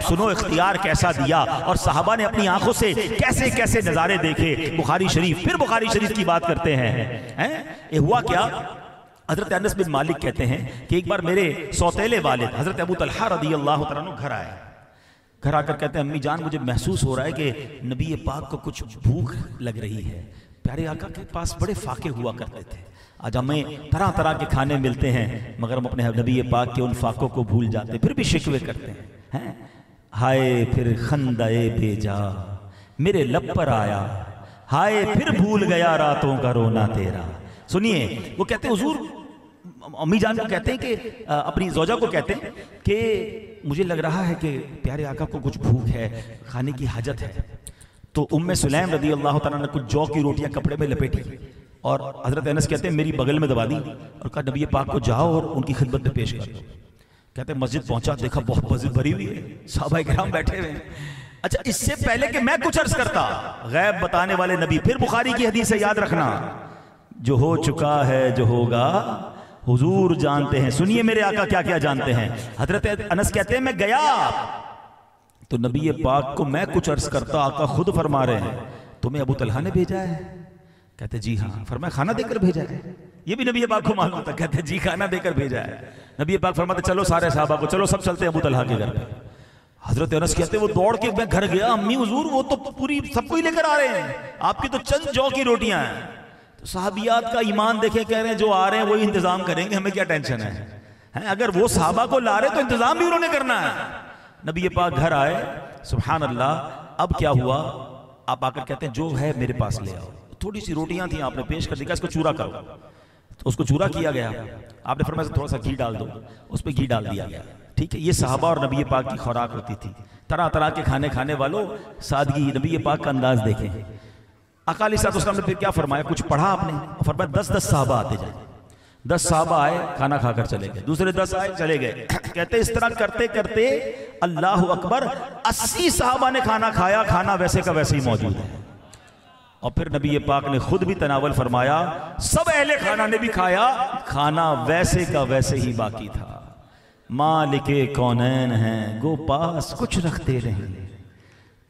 सुनो इख्तियार कैसा दिया, और सहाबा ने अपनी आंखों से कैसे कैसे नज़ारे देखे। बुखारी शरीफ, फिर बुखारी शरीफ की बात करते हैं। ये हुआ क्या, हजरत अनस बिन मालिक कहते हैं कि एक बार मेरे सौतेले वालिद हजरत अबू तलहा रदियल्लाहु तआला अन्हु घर आए। घर आकर कहते हैं अम्मी जान मुझे महसूस हो रहा है कि नबी पाक को कुछ भूख लग रही है। प्यारे आका के पास बड़े फाके हुआ करते थे, आज हमें तरह तरह के खाने मिलते हैं मगर हम अपने नबी पाक के उन फाकों को भूल जाते, फिर भी शिकवे करते हैं। हाय फिर खंदाए भेजा मेरे लब पर आया, हाय फिर भूल गया रातों का रोना तेरा। सुनिए, वो कहते हैं हुजूर, अम्मी जान को कहते हैं कि अपनी जोजा को कहते हैं कि मुझे लग रहा है कि प्यारे आका को कुछ भूख है, खाने की हाजत है। तो उम्मे सुलैम रदियल्लाहु तआला ने कुछ जौ की रोटियां कपड़े में लपेटी और हजरत अनस कहते हैं मेरी बगल में दबा दी और कहा नबी पाक को जाओ और उनकी खिदमत में पेश कर दो। कहते हैं मस्जिद पहुंचा, देखा बहुत मस्जिद भरी हुई है, सहाबाए किराम बैठे हुए हैं। अच्छा, इससे पहले कि मैं कुछ अर्ज करता, गैब बताने वाले नबी, फिर बुखारी की हदीस से याद रखना, जो हो चुका है जो होगा हुजूर जानते हैं। सुनिए मेरे आका क्या क्या जानते हैं। हजरत अनस कहते हैं मैं गया तो नबी पाक को मैं कुछ अर्ज करता, आका खुद फरमा रहे हैं तुम्हें अबू तलहा ने भेजा है। कहते जी हाँ। फरमाया खाना देकर भेजा है? ये भी नबी पाक को मालूम था। कहते जी खाना देकर भेजा है। नबी पाक फरमाते चलो सारे साहबा को, चलो सब चलते हैं अबू तलहा के घर पे। हजरत अनस कहते वो दौड़ के मैं घर गया, अम्मी हुजूर वो तो पूरी सबको ही लेकर आ रहे हैं, आपकी तो चंद जौ की रोटियां हैं। तो साहबियात का ईमान देखे, कह रहे हैं जो आ रहे हैं वही इंतजाम करेंगे, हमें क्या टेंशन है? अगर वो साहबा को ला रहे तो इंतजाम भी उन्होंने करना है। नबी पाक घर आए, सुभान अल्लाह। अब क्या हुआ, आप आकर कहते हैं जो है मेरे पास ले आओ। थोड़ी सी रोटियां थी, आपने पेश कर दिया, इसको चूरा करो। तो उसको चूरा किया गया, आपने फरमाया थोड़ा सा घी डाल दो, उस पर घी डाल दिया गया। ठीक है, ये सहाबा और नबी पाक की खुराक होती थी। तरह तरह के खाने खाने वालों, सादगी, नबी पाक का अंदाज देखें। अकाली साहब ने फिर क्या फरमाया, कुछ पढ़ा आपने? फरमाया 10-10 साहबा आते जाए। 10 साहबा आए, खाना खाकर चले गए, दूसरे 10 आए चले गए। कहते इस तरह करते करते अल्लाह अकबर 80 साहबा ने खाना खाया, खाना वैसे का वैसे ही मौजूद है। और फिर नबी पाक ने खुद भी तनावल फरमाया, सब अहले खाना ने भी खाया, खाना वैसे का वैसे ही बाकी था। मालिके कौनैन हैं गो पास कुछ रखते नहीं,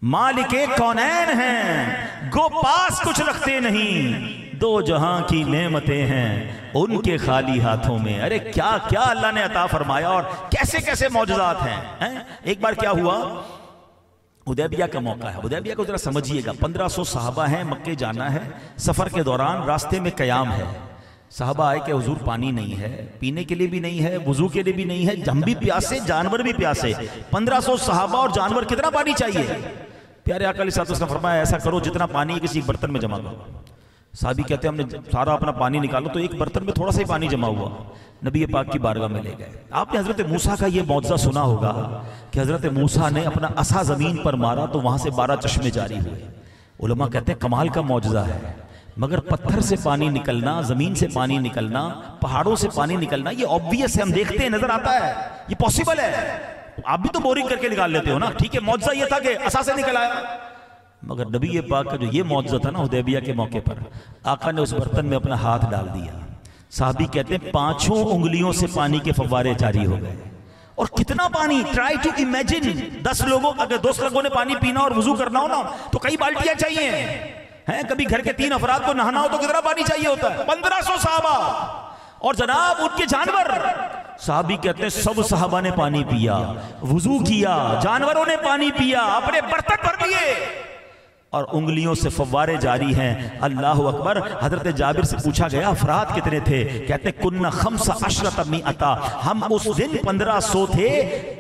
मालिके कौनैन हैं गो पास कुछ रखते नहीं, दो जहां की नेमतें हैं उनके खाली हाथों में। अरे क्या क्या अल्लाह ने अता फरमाया और कैसे कैसे मौजज़ात हैं। एक बार क्या हुआ, हुदैबिया का मौका है। हुदैबिया को जरा समझिएगा, 1500 साहबा हैं, मक्के जाना है। सफर के दौरान रास्ते में कयाम है। साहबा आए कि हुजूर पानी नहीं है, पीने के लिए भी नहीं है, वुजू के लिए भी नहीं है, हम भी प्यासे, जानवर भी प्यासे। 1500 साहबा और जानवर, कितना पानी चाहिए? प्यारे आका अलैहि सल्लल्लाहु अलैहि वसल्लम फरमाया ऐसा करो जितना पानी किसी बर्तन में जमा करो। साहबी कहते हैं हमने सारा अपना पानी निकालो तो एक बर्तन में थोड़ा सा ही पानी जमा हुआ, नबी पाक की बारगाह में ले गए। आपने हजरत मूसा का ये मौजज़ा सुना होगा कि हजरत मूसा ने अपना असा जमीन पर मारा तो वहां से 12 चश्मे जारी हुए। उलमा कहते हैं कमाल का मौजज़ा है, मगर पत्थर से पानी निकलना, जमीन से पानी निकलना, पहाड़ों से पानी निकलना, ये ऑब्वियस है, हम देखते हैं, नजर आता है, ये पॉसिबल है। आप भी तो बोरिंग करके निकाल लेते हो ना, ठीक है। मौजज़ा ये था कि असा से निकल आया, मगर नबी पाक का जो ये मौजज़ा था ना, हुदैबिया के मौके पर आका ने उस बर्तन में अपना हाथ डाल दिया। साहबी कहते हैं 5 उंगलियों से पानी के फव्वारे जारी हो गए। और कितना पानी, ट्राई टू इमेजिन, 10 लोगों, अगर 10 लोगों ने पानी पीना और वुजू करना हो ना तो कई बाल्टियां चाहिए हैं। कभी घर के 3 अफराद को नहाना हो तो कितना पानी चाहिए होता है? 1500 साहबा और जनाब उनके जानवर। साहबी कहते हैं सब साहबा ने पानी पिया, वुजू किया, जानवरों ने पानी पिया, अपने बर्तन भर लिए और उंगलियों से फव्वारे जारी हैं। अल्लाह अकबर। हजरत जाबिर से पूछा गया अफराद कितने थे? कहते कुन्ना खम्सा अशरत मिअता, हम उस दिन 1500 थे।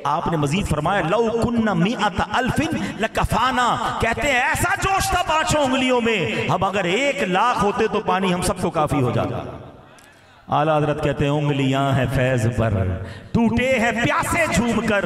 आपने मजीद फरमाया लौ कुन्ना मिअता अल्फिन लकफाना, कहते हैं ऐसा जोश था 5 उंगलियों में, हम अगर 1 लाख होते तो पानी हम सबको काफी हो जाता। आला हजरत कहते हैं उंगलियां हैं फैज पर, टूटे हैं प्यासे झूम कर,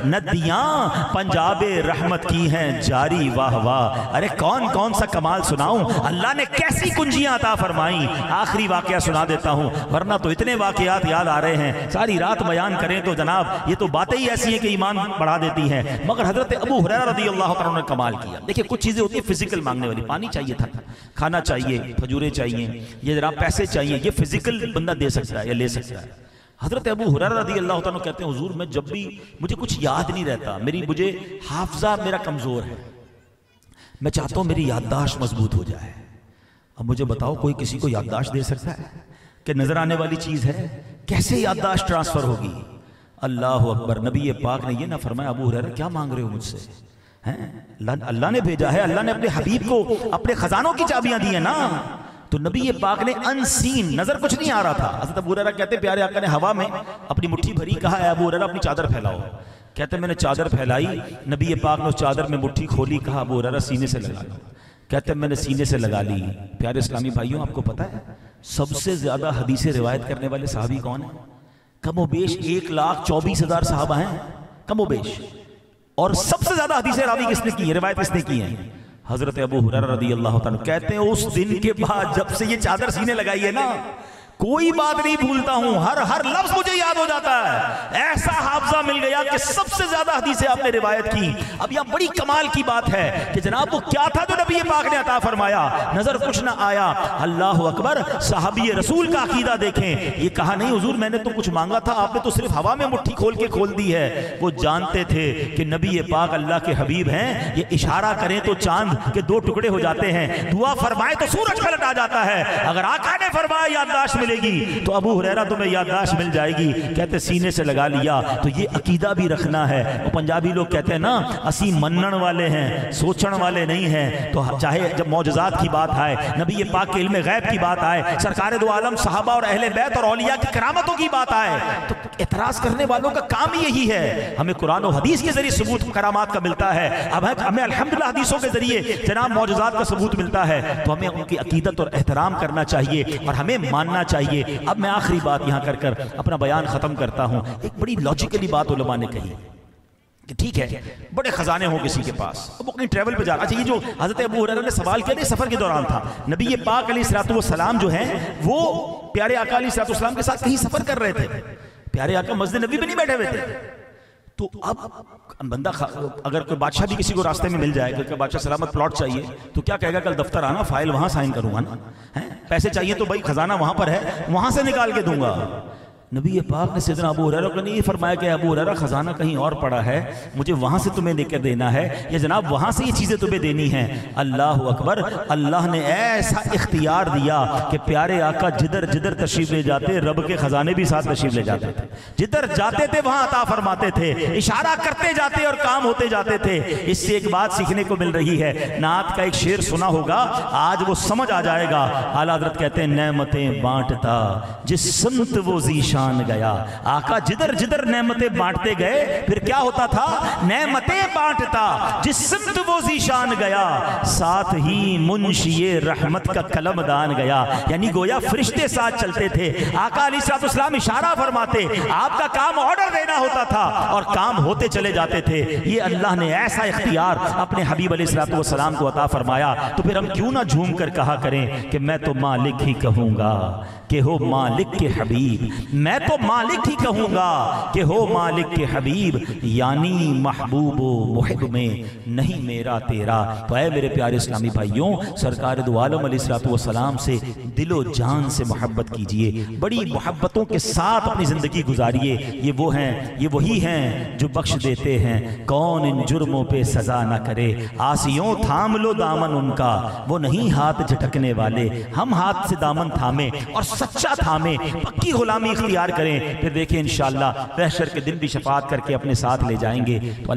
नदियां पंजाबे रहमत की हैं जारी, वाह वाह। अरे कौन कौन सा कमाल सुनाऊं, अल्लाह ने कैसी कुंजियां अता फरमाई। आखिरी वाकया सुना देता हूं, वरना तो इतने वाकयात याद आ रहे हैं, सारी रात बयान करें तो जनाब ये तो बातें ही ऐसी हैं कि ईमान बढ़ा देती हैं। मगर हजरत अबू हुरैरा रज़ियल्लाहु तआला ने कमाल किया। देखिए कुछ चीजें होती है फिजिकल मांगने वाली, पानी चाहिए था, खाना चाहिए, खजूरें चाहिए, ये जरा पैसे चाहिए, ये फिजिकल बंदा दे सकता है या ले सकता है। हजरत अबू हुरैरा रज़ी अल्लाह तआला कहते हैं हुजूर मैं जब भी मुझे कुछ याद नहीं रहता, मुझे हाफजा मेरा कमज़ोर है, मैं चाहता हूँ मेरी याददाश्त मजबूत हो जाए। अब मुझे बताओ कोई किसी को याददाश्त दे सकता है कि नजर आने वाली चीज है, कैसे याददाश्त ट्रांसफर होगी? अल्लाह अकबर। नबी पाक ने ये ना फरमाया अबू हुरैरा क्या मांग रहे हो मुझसे, हैं? अल्लाह ने भेजा है, अल्लाह ने अपने हबीब को अपने खजानों की चाबियां दी है ना। तो नबी पाक ने अनसीन, नजर कुछ नहीं आ रहा था। हज़रत अबू हुरैरा कहते प्यारे आका ने हवा में अपनी मुट्ठी भरी, कहा है अबू हुरैरा अपनी चादर फैलाओ। कहते मैंने चादर फैलाई, नबी पाक ने उस चादर में मुट्ठी खोली, कहा अबू हुरैरा सीने से लगा लो। कहते मैंने सीने से लगा ली। प्यारे इस्लामी भाइयों आपको पता है सबसे ज्यादा हदीसें रिवायत करने वाले सहाबी कौन है? कमोबेश 1,24,000 सहाबा हैं कमोबेश, और सबसे ज्यादा हदीसें रावी किसने की है, रिवायत किसने की है? हजरत अबू हुरैरा रज़ियल्लाहु ताला कहते हैं उस दिन के बाद जब से ये चादर सीने लगाई है ना, कोई बात नहीं भूलता हूं, हर लफ्ज मुझे याद हो जाता है। ऐसा हाफजा मिल गया कि सबसे ज्यादा हदीसें आपने रिवायत की। अब यहां बड़ी कमाल की बात है कि जनाब वो क्या था जो नबी पाक ने अता फरमाया, नजर कुछ ना आया। अल्लाह अकबर। सहाबी रसूल का अकीदा देखें, ये कहा नहीं हुजूर मैंने तो कुछ मांगा था, आपने तो सिर्फ हवा में मुट्ठी खोल दी है। वो जानते थे कि नबी पाक अल्लाह के हबीब हैं, ये इशारा करें तो चांद के 2 टुकड़े हो जाते हैं, दुआ फरमाए तो सूरज पलट आ जाता है। अगर आका ने फरमाया याददाश्त मिलेगी तो अबू हुरैरा तुम्हें याददाश्त मिल जाएगी। कहते सीने से लगा लिया। तो ये अकीदा भी रखना है। वो पंजाबी लोग कहते हैं ना असी मनन वाले हैं, सोचण वाले नहीं हैं। तो चाहे जब मौजज़ात की बात आए, नबी पाक के इल्म गैब की बात आए, सरकार दो आलम सहाबा और अहले बैत और औलिया की करामतों की बात आए, तो एतराज करने वालों का काम ही यही है। हमें कुरान और हदीस के जरिए सबूत करामात का मिलता है। अब हमें अल्हम्दुलिल्लाह हदीसों के जरिए जनाब मौजज़ात का सबूत मिलता है, तो हमें उनकी अकीदत और एहतराम करना चाहिए और हमें मानना चाहिए। अब मैं आखिरी बात यहां कर अपना बयान खत्म करता हूं। एक बड़ी लॉजिकली बात उलमा ने कही कि ठीक है बड़े खजाने हो किसी के पास, अब वो कहीं ट्रैवल पे जा रहा। अच्छा, ये जो हजरत अबू हुरैरा ने सवाल किया सफर के दौरान था, नबी पाक अलैहिस्सलाम जो हैं वो प्यारे आका अलैहिस्सलाम के साथ कहीं सफर कर रहे थे। प्यारे आका मस्जिद नबी पे नहीं बैठे हुए थे। तो अब बंदा अगर कोई बादशाह भी किसी को रास्ते में मिल जाए कि बादशाह सलामत प्लॉट चाहिए, तो क्या कहेगा कल दफ्तर आना, फाइल वहां साइन करूंगा ना, है पैसे चाहिए तो भाई खजाना वहां पर है, वहां से निकाल के दूंगा। नबी पाक ने सैयदना अबू हुरैरा को नहीं फरमाया कि अबू हुरैरा खजाना कहीं और पड़ा है, मुझे वहां से तुम्हें लेकर देना है, या जनाब वहां से ये चीजें तुम्हें देनी है। अल्लाह अकबर। अल्लाह ने ऐसा इख्तियार दिया कि प्यारे आका जिधर जिधर तशरीफ ले जाते रब के खजाने भी साथ तशरीफ ले जाते थे, जिधर जाते थे वहां अता फरमाते थे, इशारा करते जाते और काम होते जाते थे। इससे एक बात सीखने को मिल रही है, नात का एक शेर सुना होगा, आज वो समझ आ जाएगा। आला हज़रत कहते हैं नेमतें बांटता जिस संत वो जीशान गया। आका जिधर जिधर नेमतें बांटते गए, फिर क्या होता था, नेमतें बांटता जिस संत वो जीशान गया, साथ ही मुंशिए रहमत का कलमदान गया। यानी गोया फरिश्ते साथ चलते थे। आका अलैहिस्सलाम इशारा फरमाते, आपका काम ऑर्डर देना होता था और काम होते चले जाते थे। ये अल्लाह ने ऐसा इख्तियार अपने हबीब अलैहिस्सलाम को अता फरमाया। तो फिर हम क्यों ना झूम कर कहा करें कि मैं तो मालिक ही कहूंगा कि हो मालिक के हबीब, मैं तो मालिक ही कहूंगा कि हो मालिक के हबीब, यानी महबूब मुहिब में नहीं मेरा तेरा। तो ऐ मेरे प्यारे इस्लामी भाइयों, सरकार दो आलम अलैहिस्सलाम से दिलो जान से मोहब्बत कीजिए, बड़ी मोहब्बतों के साथ अपनी जिंदगी गुजारिए। ये वो हैं, ये वही हैं जो बख्श देते हैं, कौन इन जुर्मों पे सजा ना करे, आसियों थाम लो दामन उनका, वो नहीं हाथ झटकने वाले, हम हाथ से दामन थामे और सच्चा थामे, पक्की गुलामी इख्तियार करें। फिर देखिए इंशाअल्लाह महशर के दिन भी शफाअत करके अपने साथ ले जाएंगे। तो अल्लाह